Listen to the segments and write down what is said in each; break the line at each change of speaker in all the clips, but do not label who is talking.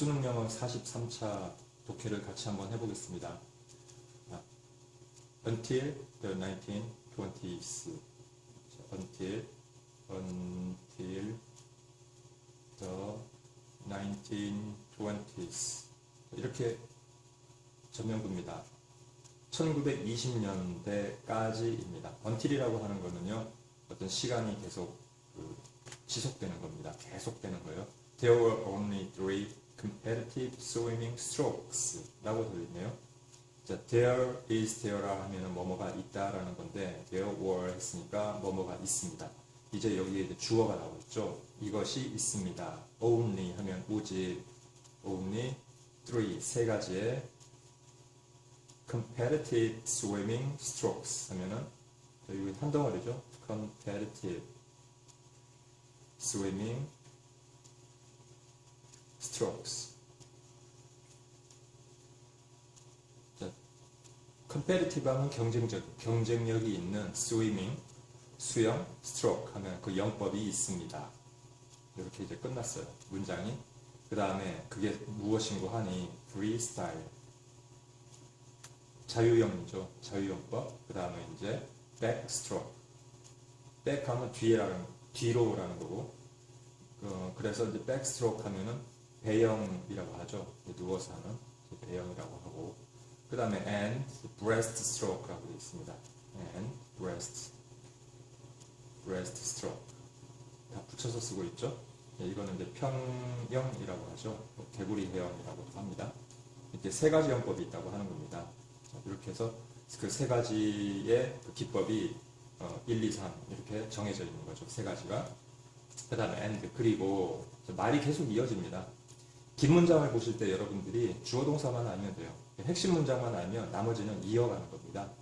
수능 영어 43차 독해를 같이 한번 해보겠습니다. Until the 1920s. Until the 1920s. 이렇게 전면부입니다. 1920년대까지입니다. until이라고 하는 거는요, 어떤 시간이 계속 지속되는 겁니다. 계속되는 거예요. There were only 3 competitive swimming strokes 라고 되어 있네요. 자, there is there라 하면은 뭐뭐가 있다라는 건데, there were 했으니까 뭐뭐가 있습니다. 이제 여기에 이제 주어가 나오겠죠. 이것이 있습니다. only 하면 오직, only 3 가지의 competitive swimming strokes 하면은 여기 한 덩어리죠. competitive swimming strokes. 자, competitive 하면 경쟁력이 있는 swimming, 수영, stroke 하면 그 영법이 있습니다. 이렇게 이제 끝났어요. 문장이. 그 다음에 그게 무엇인고 하니 freestyle. 자유형이죠. 자유형법. 그 다음에 이제 backstroke. back 하면 뒤로라는 거고. 그래서 이제 backstroke 하면은 배영이라고 하죠. 누워서 하는 배영이라고 하고. 그 다음에 and breaststroke라고 되어 있습니다. and breaststroke. 다 붙여서 쓰고 있죠. 이거는 이제 평영이라고 하죠. 개구리 해영이라고도 합니다. 이렇게 3가지 형법이 있다고 하는 겁니다. 이렇게 해서 그 3가지의 그 기법이 1, 2, 3 이렇게 정해져 있는 거죠. 3가지가. 그 다음에 and 그리고 말이 계속 이어집니다. 긴 문장을 보실 때 여러분들이 주어 동사만 알면 돼요. 핵심 문장만 알면 나머지는 이어가는 겁니다.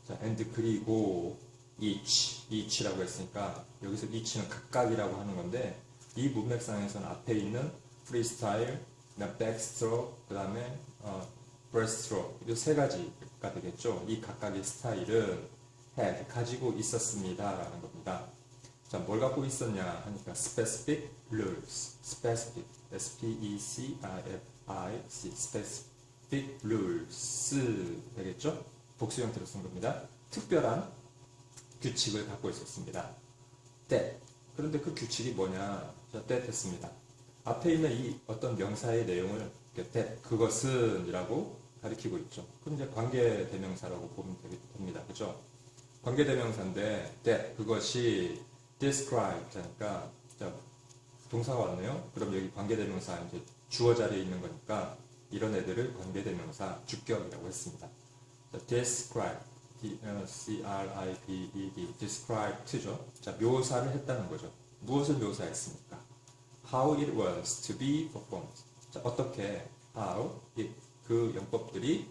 자, and 그리고 each라고 했으니까 여기서 each는 각각이라고 하는 건데, 이 문맥상에서는 앞에 있는 freestyle, 그다음 backstroke, 그 다음에 breaststroke 이 3가지가 되겠죠. 이 각각의 스타일은 had 가지고 있었습니다 라는 겁니다. 자, 뭘 갖고 있었냐 하니까 specific rules, specific, S-P-E-C-I-F-I-C, specific rules 되겠죠. 복수 형태로 쓴 겁니다. 특별한 규칙을 갖고 있었습니다. that. 그런데 그 규칙이 뭐냐? 자, that 했습니다. 앞에 있는 이 어떤 명사의 내용을 that, 그것은 이라고 가리키고 있죠. 그럼 이제 관계대명사라고 보면 됩니다. 그죠? 관계대명사인데 that, 그것이 describe 하니까, 자, 동사가 왔네요. 그럼 여기 관계대명사 이제 주어 자리에 있는 거니까 이런 애들을 관계대명사 주격이라고 했습니다. 자, describe, C-R-I-B-E-D, described죠. 자, 묘사를 했다는 거죠. 무엇을 묘사했습니까? How it was to be performed. 자, 어떻게, how it, 그 영법들이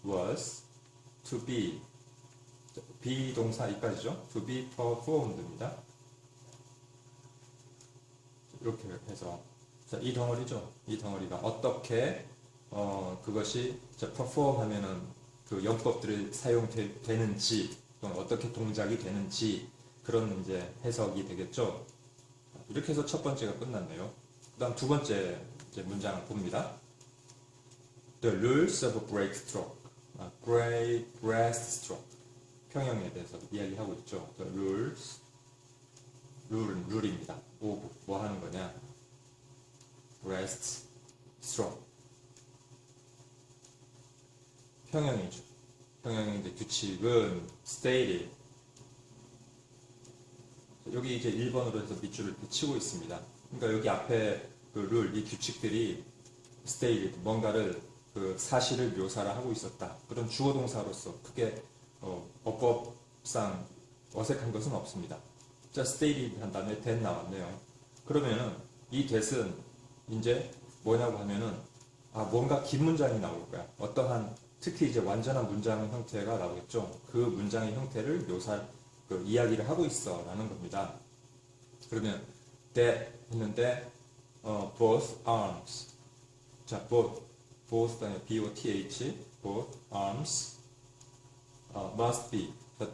was to be, 비동사 이까지죠. to be performed입니다. 이렇게 해서, 자, 이 덩어리죠. 이 덩어리가 어떻게 그것이 perform 하면은 그 영법들이 사용되는지, 또는 어떻게 동작이 되는지, 그런 이제 해석이 되겠죠. 이렇게 해서 첫 번째가 끝났네요. 그 다음 두 번째 이제 문장을 봅니다. The rules of breaststroke. breaststroke. 평형에 대해서 이야기하고 있죠. The rules. 룰입니다. 뭐 하는 거냐? breaststroke. 평형이죠. 평형의 이제 규칙은 stated. 여기 이제 1번으로 해서 밑줄을 치고 있습니다. 그러니까 여기 앞에 그 룰, 이 규칙들이 stated, 뭔가를 그 사실을 묘사를 하고 있었다. 그런 주어 동사로서 크게 어법상 어색한 것은 없습니다. 자, stated 한 다음에 that 나왔네요. 그러면은 이 that은 이제 뭐냐고 하면은 뭔가 긴 문장이 나올 거야. 어떠한 특히 이제 완전한 문장 형태가 나오겠죠. 그 문장의 형태를 이야기를 하고 있어 라는 겁니다. 그러면 that 했는데 both arms. 자, both 다음에 B-O-T-H, both arms must be. 자,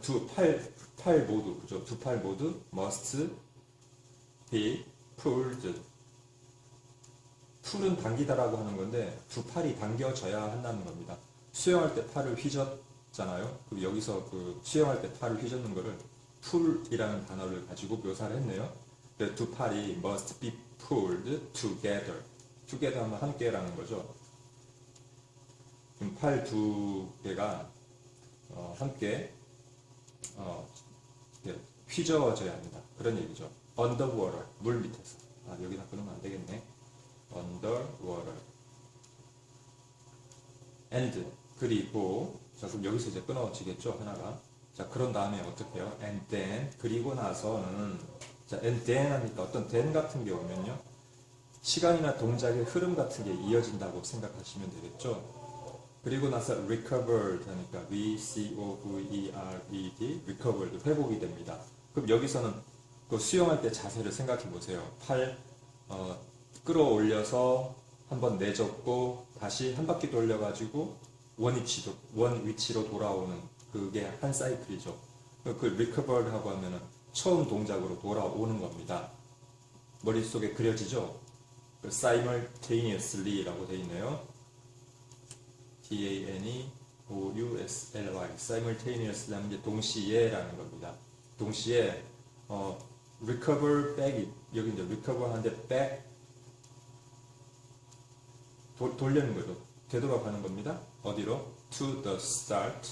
팔 모두, 그죠? 두 팔 모두 must be pulled 풀은 당기다라고 하는 건데 두 팔이 당겨져야 한다는 겁니다. 수영할 때 팔을 휘젓잖아요. 그리고 여기서 그 수영할 때 팔을 휘젓는 거를 pull이라는 단어를 가지고 묘사를 했네요. 두 팔이 must be pulled together. together 하면 함께라는 거죠. 팔 두 개가 함께 휘저어져야 합니다. 그런 얘기죠. underwater, 물 밑에서. 여기다 끊으면 안 되겠네. underwater. and, 그리고, 자, 그럼 여기서 이제 끊어지겠죠, 하나가. 자, 그런 다음에 어떻게 해요? and then, 그리고 나서는, 자, and then 하니까 어떤 then 같은 경우면요. 시간이나 동작의 흐름 같은 게 이어진다고 생각하시면 되겠죠. 그리고 나서 recovered 하니까 recovered, recovered, 회복이 됩니다. 그럼 여기서는 그 수영할 때 자세를 생각해 보세요. 팔 끌어올려서 한번 내젓고 다시 한 바퀴 돌려가지고 원 위치로 돌아오는 그게 한 사이클이죠. 그 recovered 하고 하면은 처음 동작으로 돌아오는 겁니다. 머릿속에 그려지죠? simultaneously라고 되어 있네요. DANEOUSLY, simultaneously 하는 게 동시에라는 겁니다. 동시에 recover back, 여기 이제 recover 하는데 back 돌리는 거죠. 되돌아가는 겁니다. 어디로? To the start.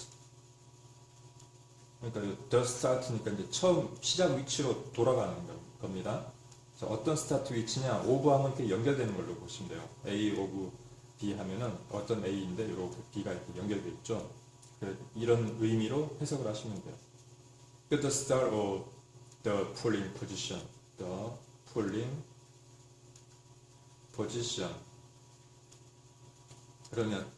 그러니까 the start니까 이제 처음 시작 위치로 돌아가는 겁니다. 자, 어떤 스타트 위치냐? 오브하면 이렇게 연결되는 걸로 보시면 돼요. A 오브 B 하면은 어떤 A인데 이렇게 B가 이렇게 연결되어 있죠. 이런 의미로 해석을 하시면 돼요. The start of the pulling position. The pulling position. 그러면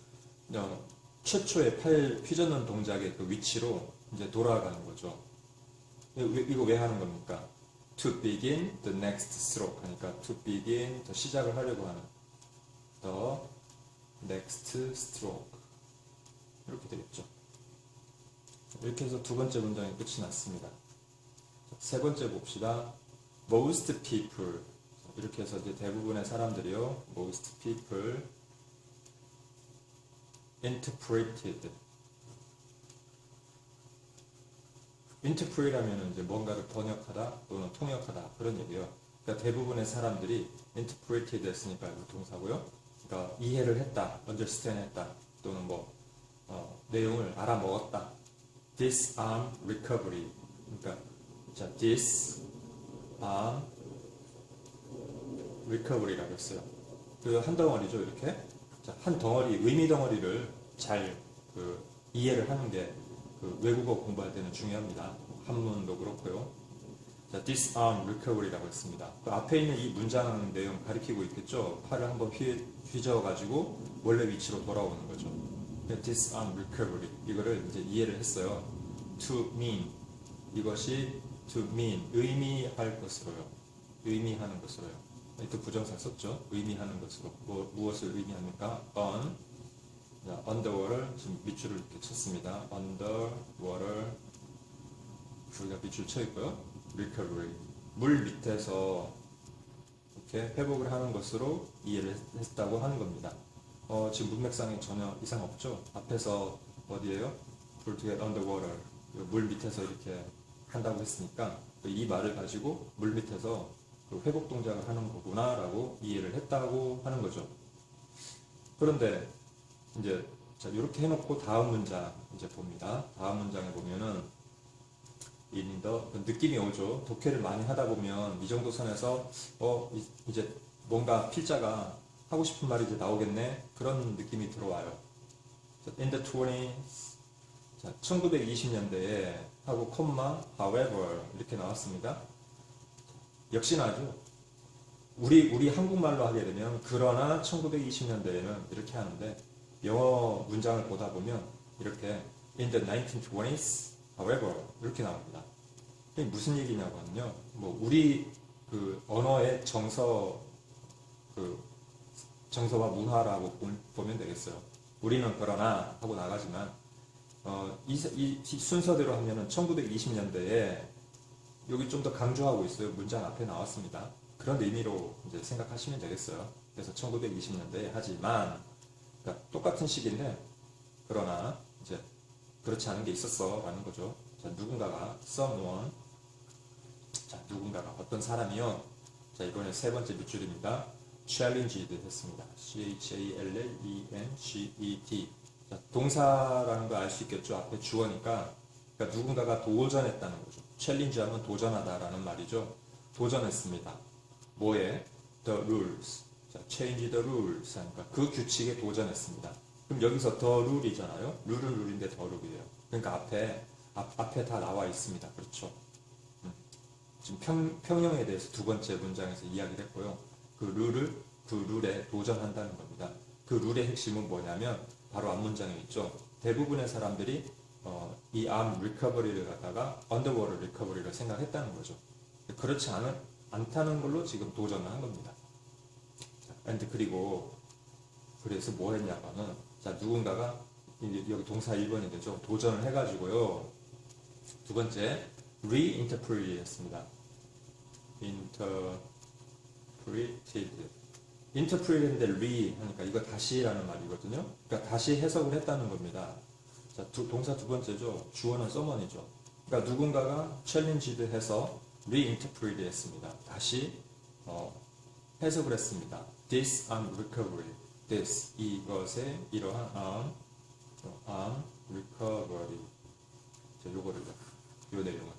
최초의 팔 휘젓는 동작의 그 위치로 이제 돌아가는 거죠. 이거 왜 하는 겁니까? To begin the next stroke 하니까 to begin 더 시작을 하려고 하는 the next stroke 이렇게 되겠죠. 이렇게 해서 두 번째 문장이 끝이 났습니다. 세 번째 봅시다. Most people 이렇게 해서 이제 대부분의 사람들이요. Most people interpreted. interpret하면 이제 뭔가를 번역하다 또는 통역하다 그런 얘기예요. 그러니까 대부분의 사람들이 interpreted 했으니까 이거 동사고요. 그러니까 이해를 했다, understand 했다 또는 내용을 알아먹었다. disarm recovery. 그러니까 자, disarm recovery라고 했어요. 그 한 덩어리죠, 이렇게. 자, 한 덩어리, 의미 덩어리를 잘 이해를 하는 게 외국어 공부할 때는 중요합니다. 한문도 그렇고요. 자, disarm recovery라고 했습니다. 그 앞에 있는 이 문장 내용 가리키고 있겠죠. 팔을 한번 휘저어가지고 원래 위치로 돌아오는 거죠. disarm recovery 이거를 이제 이해를 했어요. to mean 이것이 to mean 의미할 것으로요. 의미하는 것으로요. 또 부정사 썼죠. 의미하는 것으로 무엇을 의미합니까? on underwater 지금 밑줄을 이렇게 쳤습니다. underwater 우리가 밑줄 쳐 있고요. recovery 물 밑에서 이렇게 회복을 하는 것으로 이해를 했다고 하는 겁니다. 지금 문맥상에 전혀 이상 없죠. 앞에서 어디에요? to get underwater 물 밑에서 이렇게 한다고 했으니까 이 말을 가지고 물 밑에서 회복 동작을 하는 거구나라고 이해를 했다고 하는 거죠. 그런데 이제 자, 이렇게 해놓고 다음 문장 이제 봅니다. 다음 문장에 보면은 느낌이 오죠. 독해를 많이 하다 보면 이 정도 선에서 이제 뭔가 필자가 하고 싶은 말이 이제 나오겠네 그런 느낌이 들어와요. In the 20s 자, 1920년대에 하고 콤마 however 이렇게 나왔습니다. 역시나죠. 우리 한국말로 하게 되면 그러나 1920년대에는 이렇게 하는데 영어 문장을 보다 보면 이렇게 in the 1920s however 이렇게 나옵니다. 이게 무슨 얘기냐고 하면요. 우리 언어의 정서와 문화라고 보면 되겠어요. 우리는 그러나 하고 나가지만 이 순서대로 하면은 1920년대에 여기 좀 더 강조하고 있어요. 문장 앞에 나왔습니다. 그런 의미로 이제 생각하시면 되겠어요. 그래서 1920년대에 하지만 그러니까 똑같은 시기인데 그러나 이제 그렇지 않은 게 있었어라는 거죠. 자, 누군가가 someone 자, 누군가가 어떤 사람이요. 자, 이번에 세 번째 밑줄입니다. challenged 했습니다. challenget. 자, 동사라는 거 알 수 있겠죠. 앞에 주어니까. 그러니까 누군가가 도전했다는 거죠. challenge 하면 도전하다라는 말이죠. 도전했습니다. 뭐에? the rules. 자, change the rules 하니까 그 규칙에 도전했습니다. 그럼 여기서 the rule이잖아요. 룰은 룰인데 the rule이에요. 그러니까 앞에 다 나와 있습니다. 그렇죠. 지금 평형에 대해서 두 번째 문장에서 이야기를 했고요. 그 룰에 도전한다는 겁니다. 그 룰의 핵심은 뭐냐면 바로 앞문장에 있죠. 대부분의 사람들이 이 arm recovery를 갖다가 underwater recovery를 생각했다는 거죠. 그렇지 않다는 걸로 지금 도전을 한 겁니다. and 그리고 그래서 뭐 했냐면은 자 누군가가 여기 동사 1번이 되죠. 도전을 해가지고요. 두 번째 reinterpret 했습니다. interpret 했는데 re 하니까 이거 다시라는 말이거든요. 그러니까 다시 해석을 했다는 겁니다. 자, 동사 두 번째죠. 주어는 someone이죠. 그러니까 누군가가 challenged 해서 reinterpret 했습니다. 다시 해석을 했습니다. this arm recovery. this 이것의 이러한 arm recovery. 자, 요거를 요 내용은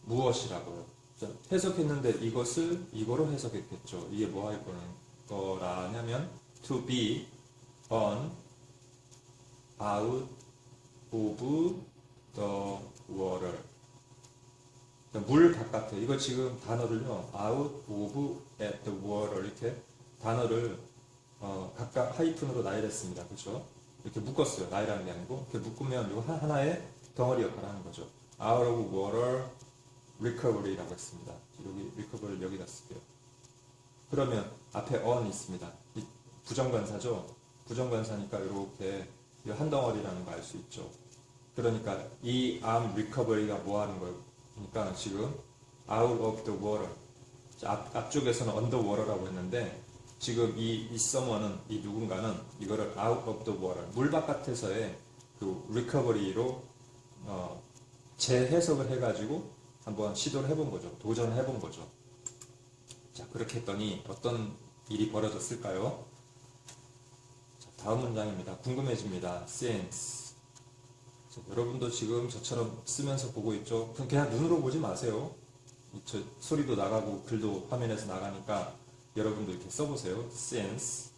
무엇이라고요? 자, 해석했는데 이것을 이거로 해석했겠죠. 이게 뭐 할 거라냐면 to be on out of the water. 자, 물 바깥에 이거 지금 단어를요 out of at the water 이렇게 단어를 각각 하이픈으로 나열했습니다. 그렇죠? 이렇게 묶었어요. 나열하는 게 아니고 이렇게 묶으면 이거 하나의 덩어리 역할을 하는 거죠. out of water recovery라고 했습니다. 여기 recovery를 여기다 쓸게요. 그러면 앞에 on 있습니다. 이 부정관사죠. 부정관사니까 이렇게 한 덩어리라는 거 알 수 있죠. 그러니까 이 arm recovery가 뭐 하는 거예요? 그러니까 지금 out of the water. 앞쪽에서는 underwater라고 했는데 지금 이 someone은 이 누군가는 이거를 out of the water 물 바깥에서의 그 recovery로 재해석을 해가지고 한번 시도를 해본 거죠. 도전을 해본 거죠. 자, 그렇게 했더니 어떤 일이 벌어졌을까요? 자, 다음 문장입니다. 궁금해집니다. since. 자, 여러분도 지금 저처럼 쓰면서 보고 있죠? 그냥 눈으로 보지 마세요. 소리도 나가고 글도 화면에서 나가니까 여러분도 이렇게 써보세요. since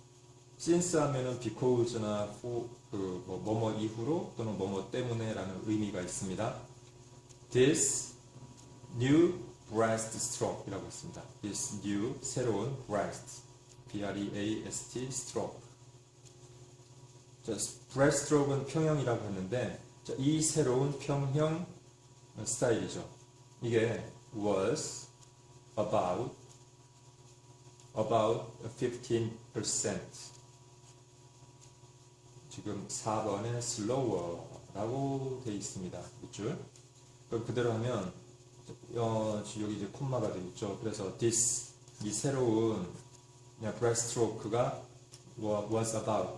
하면은 because나 for, 뭐뭐 이후로 또는 뭐뭐 때문에라는 의미가 있습니다. this new breaststroke이라고 했습니다. This new 새로운 breast, B-R-E-A-S-T stroke. 자, breaststroke는 평형이라고 했는데 자, 이 새로운 평형 스타일이죠. 이게 was about 15%. 지금 4번에 slower라고 되어 있습니다. 밑줄. 그럼 그대로 하면 여기 이제 콤마가 되어 있죠. 그래서 this 이 새로운 breaststroke가 was about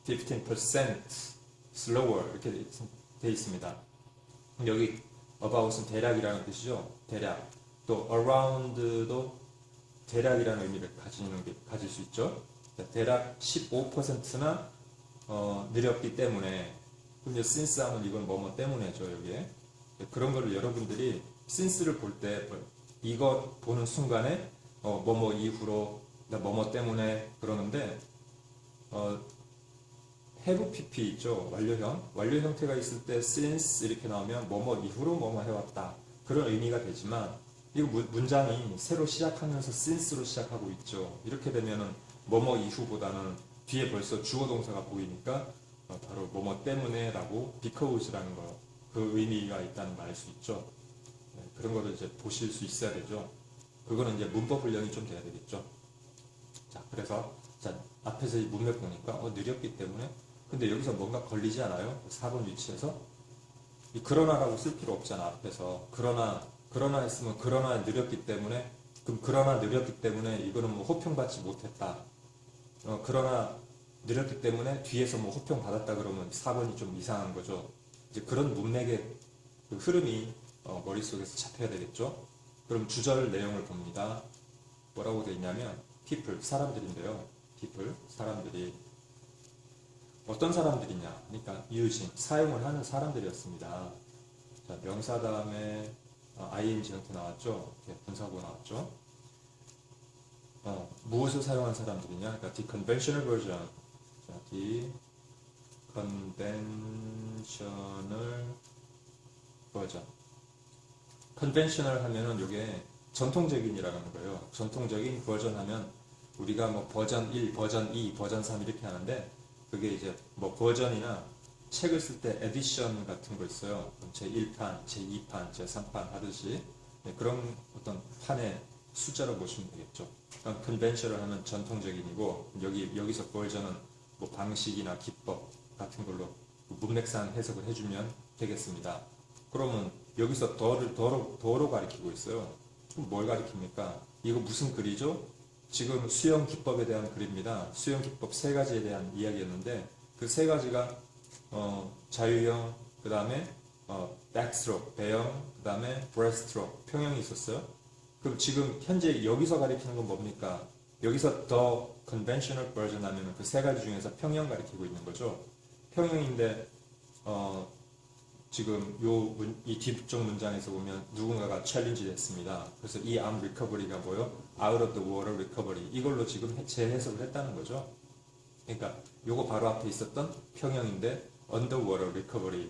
15% slower 이렇게 되어 있습니다. 여기 about은 대략이라는 뜻이죠. 대략. 또 around도 대략이라는 의미를 가질 수 있죠. 대략 15%나 느렸기 때문에 그럼 이제 since 하면 이건 뭐뭐 때문에죠. 여기에 그런 거를 여러분들이 since를 볼 때 이거 보는 순간에 뭐뭐 이후로 뭐뭐 때문에 그러는데 have pp 있죠. 완료 형태가 있을 때 since 이렇게 나오면 뭐뭐 이후로 뭐뭐 해왔다 그런 의미가 되지만 이 문장이 새로 시작하면서 since로 시작하고 있죠. 이렇게 되면은 뭐뭐 이후보다는 뒤에 벌써 주어 동사가 보이니까 바로 뭐뭐 때문에라고 because라는 거 그 의미가 있다는 걸 알 수 있죠. 네, 그런 거를 이제 보실 수 있어야 되죠. 그거는 이제 문법 훈련이 좀 돼야 되겠죠. 자, 그래서 자 앞에서 이 문맥 보니까 느렸기 때문에 근데 여기서 뭔가 걸리지 않아요? 4번 위치에서 이 그러나라고 쓸 필요 없잖아. 앞에서 그러나 했으면 그러나 느렸기 때문에 그럼 그러나 느렸기 때문에 이거는 뭐 호평받지 못했다. 그러나 느렸기 때문에 뒤에서 뭐 호평 받았다 그러면 4번이 좀 이상한 거죠. 이제 그런 문맥의 그 흐름이 머릿속에서 잡혀야 되겠죠. 그럼 주절 내용을 봅니다. 뭐라고 되어 있냐면 people, 사람들인데요. people, 사람들이 어떤 사람들이냐? 그러니까 using, 사용을 하는 사람들이었습니다. 자, 명사 다음에 ing 형태 나왔죠. 이렇게 분사구 나왔죠. 무엇을 사용한 사람들이냐? 그러니까 the conventional version. 자, the conventional version. conventional 하면은 이게 전통적인이라는 거예요. 전통적인 버전 하면 우리가 뭐 버전 1, 버전 2, 버전 3 이렇게 하는데 그게 이제 뭐 버전이나 책을 쓸 때 에디션 같은 거 있어요. 제1판, 제2판, 제3판 하듯이 네, 그런 어떤 판의 숫자로 보시면 되겠죠. 그러니까 컨벤셔널 하면 전통적인이고 여기서 버전은 뭐 방식이나 기법 같은 걸로 문맥상 해석을 해주면 되겠습니다. 그러면 여기서 더로 가리키고 있어요. 그럼 뭘 가리킵니까? 이거 무슨 글이죠? 지금 수영 기법에 대한 글입니다. 수영 기법 세 가지에 대한 이야기였는데 그 세 가지가 자유형, 그 다음에 백스트로크, 배영, 그 다음에 브레스트로크, 평형이 있었어요. 그럼 지금 현재 여기서 가리키는 건 뭡니까? 여기서 더 컨벤셔널 버전 하면 그 세 가지 중에서 평형 가리키고 있는 거죠. 평형인데 지금 이 뒤쪽 문장에서 보면 누군가가 챌린지 됐습니다. 그래서 이 암 리커버리가 뭐요? out of the water recovery. 이걸로 지금 재해석을 했다는 거죠. 그러니까 요거 바로 앞에 있었던 평형인데 underwater recovery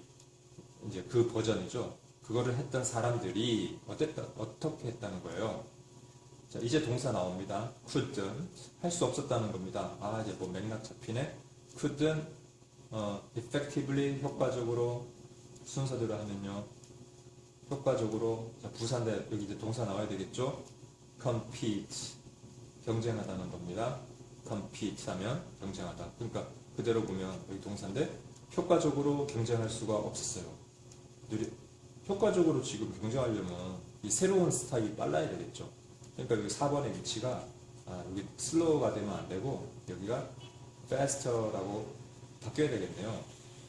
이제 그 버전이죠. 그거를 했던 사람들이 어떻게 했다는 거예요. 자, 이제 동사 나옵니다. couldn't 할 수 없었다는 겁니다. 아, 이제 뭐 맥락 잡히네. couldn't effectively 효과적으로 순서대로 하면요. 효과적으로 자, 부사인데 여기 이제 동사 나와야 되겠죠. compete 경쟁하다는 겁니다. compete 하면 경쟁하다. 그러니까 그대로 보면 여기 동사인데 효과적으로 경쟁할 수가 없었어요. 효과적으로 지금 경쟁하려면 이 새로운 스타일이 빨라야 되겠죠. 그러니까 여기 4번의 위치가 여기 슬로우가 되면 안 되고 여기가 faster라고 바뀌어야 되겠네요.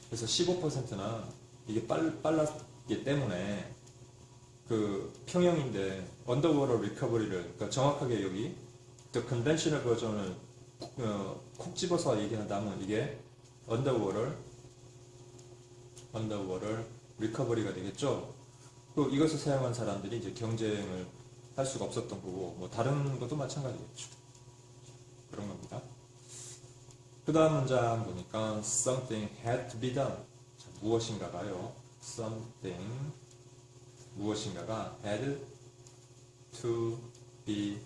그래서 15%나 이게 빨랐기 때문에 그 평형인데 underwater recovery를 그러니까 정확하게 여기 the conventional 버전을 콕 집어서 얘기한다면 이게 underwater recovery가 되겠죠. 또 이것을 사용한 사람들이 이제 경쟁을 할 수가 없었던 거고 뭐 다른 것도 마찬가지겠죠. 그런 겁니다. 그 다음 문장 보니까 something had to be done. 자, 무엇인가가요. something 무엇인가가 had to be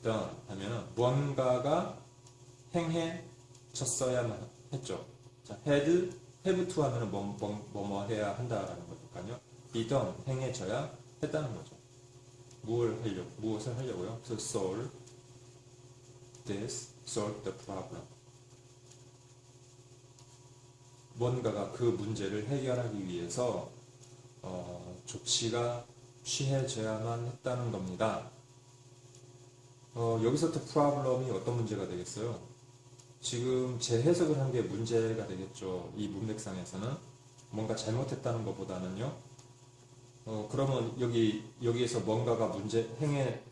done 하면은 뭔가가 행해졌어야만 했죠. 자, have to 하면은 뭐 해야 한다라는 거니까요. be done 행해져야 했다는 거죠. 무엇을 하려고요? To solve the problem. 뭔가가 그 문제를 해결하기 위해서 조치가 취해져야만 했다는 겁니다. 여기서부터 problem이 어떤 문제가 되겠어요? 지금 재해석을 한 게 문제가 되겠죠. 이 문맥상에서는 뭔가 잘못했다는 것보다는요. 그러면 여기에서 뭔가가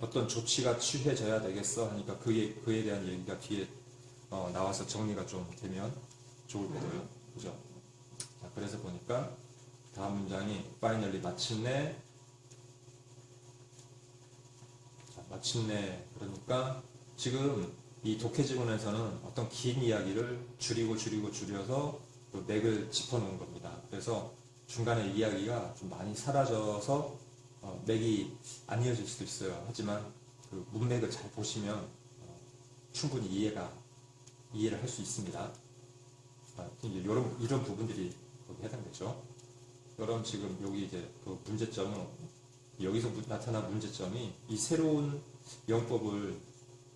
어떤 조치가 취해져야 되겠어 하니까 그에 대한 얘기가 뒤에 나와서 정리가 좀 되면 좋을 거예요. 그죠? 자, 그래서 보니까 다음 문장이 finally 마침내 그러니까 지금 이 독해지문에서는 어떤 긴 이야기를 줄여서 맥을 짚어놓은 겁니다. 그래서 중간에 이야기가 좀 많이 사라져서 맥이 안 이어질 수도 있어요. 하지만 그 문맥을 잘 보시면 충분히 이해를 할 수 있습니다. 이런 부분들이 거기 해당되죠. 그럼 지금 여기 이제 그 문제점은 여기서 나타난 문제점이 이 새로운 영법을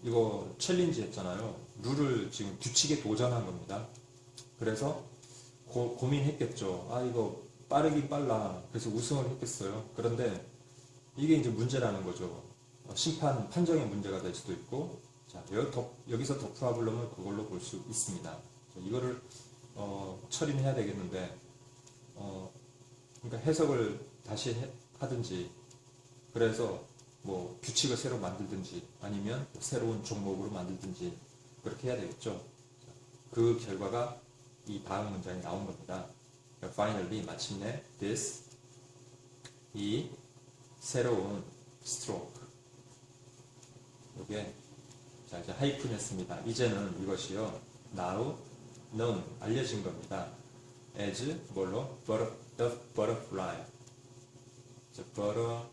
이거 챌린지 했잖아요. 룰을 지금 규칙에 도전한 겁니다. 그래서 고민했겠죠. 이거 빠르긴 빨라. 그래서 우승을 했겠어요. 그런데 이게 이제 문제라는 거죠. 심판 판정의 문제가 될 수도 있고, 자, 여기서 더 프로블럼을 그걸로 볼 수 있습니다. 자, 이거를 처리는 해야 되겠는데, 그러니까 해석을 다시 하든지, 그래서 뭐 규칙을 새로 만들든지, 아니면 새로운 종목으로 만들든지 그렇게 해야 되겠죠. 자, 그 결과가 이 다음 문장에 나온 겁니다. Finally, 마침내 this, 이 새로운 stroke, 이게 자 이제 하이픈했습니다. 이제는 이것이요 now known, 알려진 겁니다. as 뭘로? the butterfly. 자, butterfly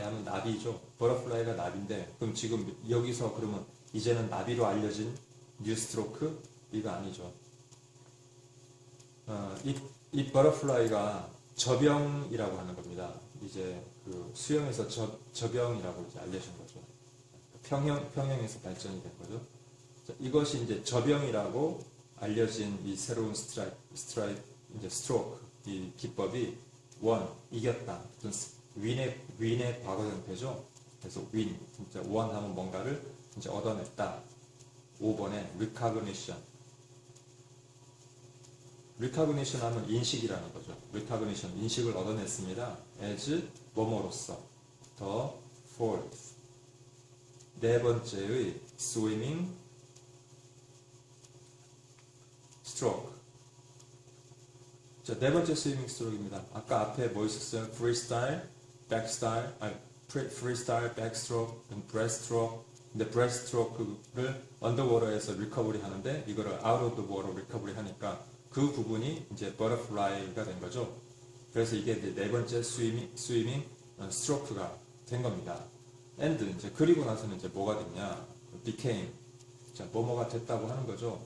하면 나비죠. butterfly가 나비인데, 그럼 지금 여기서 그러면 이제는 나비로 알려진 new stroke? 이거 아니죠. 이 butterfly가 저병이라고 하는 겁니다. 이제 그 수영에서 저병이라고 이제 알려진 거죠. 평형에서 발전이 된 거죠. 자, 이것이 이제 저병이라고 알려진 이 새로운 이제 스트로크, 이 기법이 이겼다. 윈의 과거 형태죠. 그래서 진짜 하면 뭔가를 이제 얻어냈다. 5번에 recognition. recognition 하면 인식이라는 거죠. recognition, 인식을 얻어냈습니다. as 뭐뭐로서. the fourth, 네 번째의 swimming stroke. 자, 네 번째 swimming stroke입니다. 아까 앞에 뭐 있었어요? freestyle, backstroke, breaststroke. 근데 breaststroke를 underwater에서 recovery 하는데, 이거를 out of the water recovery 하니까 그 부분이 이제 butterfly가 된 거죠. 그래서 이게 이제 네 번째 swimming stroke가 된 겁니다. and 이제 그리고 나서는 이제 뭐가 됐냐? became. 자, 뭐뭐가 됐다고 하는 거죠.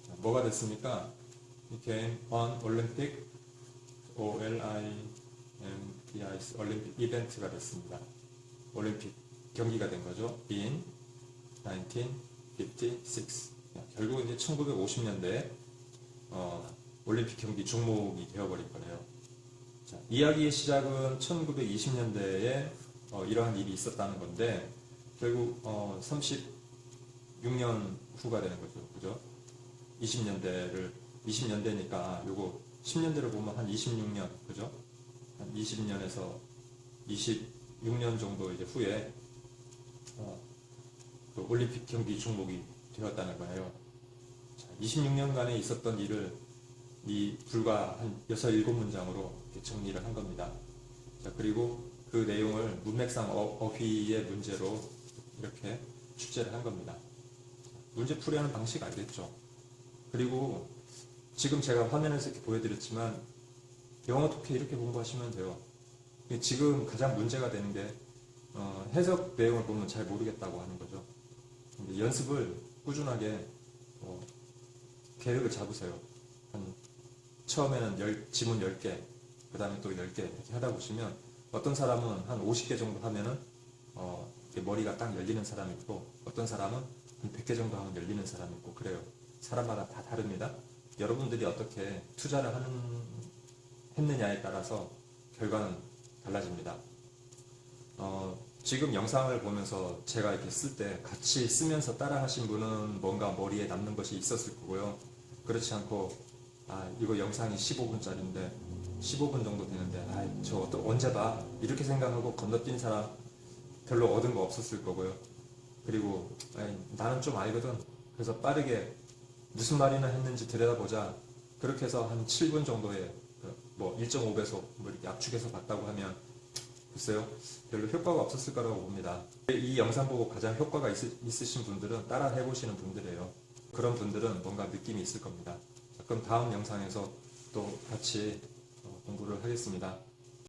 자, 뭐가 됐습니까? became an Olympic, OLIMPIC, 올림픽 이벤트가 됐습니다. 올림픽 경기가 된 거죠. in 1956. 결국 이제 1950년대에 올림픽 경기 종목이 되어버린 거네요. 자, 이야기의 시작은 1920년대에 이러한 일이 있었다는 건데, 결국 36년 후가 되는 거죠. 그죠? 20년대니까 요거 10년대로 보면 한 26년, 그죠? 한 20년에서 26년 정도 이제 후에 그 올림픽 경기 종목이 되었다는 거예요. 자, 26년간에 있었던 일을 불과 한 6, 7문장으로 정리를 한 겁니다. 자, 그리고 그 내용을 문맥상 어휘의 문제로 이렇게 출제를 한 겁니다. 문제 풀이하는 방식 알겠죠? 그리고 지금 제가 화면에서 이렇게 보여드렸지만 영어 독해 이렇게 공부하시면 돼요. 지금 가장 문제가 되는 게 해석 내용을 보면 잘 모르겠다고 하는 거죠. 연습을 꾸준하게 계획을 잡으세요. 처음에는 지문 10개, 그 다음에 또 10개 이렇게 하다 보시면 어떤 사람은 한 50개 정도 하면은 머리가 딱 열리는 사람이 있고, 어떤 사람은 한 100개 정도 하면 열리는 사람이 있고, 그래요. 사람마다 다 다릅니다. 여러분들이 어떻게 투자를 했느냐에 따라서 결과는 달라집니다. 지금 영상을 보면서 제가 이렇게 쓸 때 같이 쓰면서 따라 하신 분은 뭔가 머리에 남는 것이 있었을 거고요. 그렇지 않고, 이거 영상이 15분짜리인데 15분 정도 되는데 저 언제 봐? 이렇게 생각하고 건너뛴 사람 별로 얻은 거 없었을 거고요. 그리고 나는 좀 알거든. 그래서 빠르게 무슨 말이나 했는지 들여다보자. 그렇게 해서 한 7분 정도에 뭐 1.5배속 뭐 이렇게 압축해서 봤다고 하면 글쎄요, 별로 효과가 없었을 거라고 봅니다. 이 영상 보고 가장 효과가 있으신 분들은 따라 해보시는 분들이에요. 그런 분들은 뭔가 느낌이 있을 겁니다. 자, 그럼 다음 영상에서 또 같이 공부를 하겠습니다.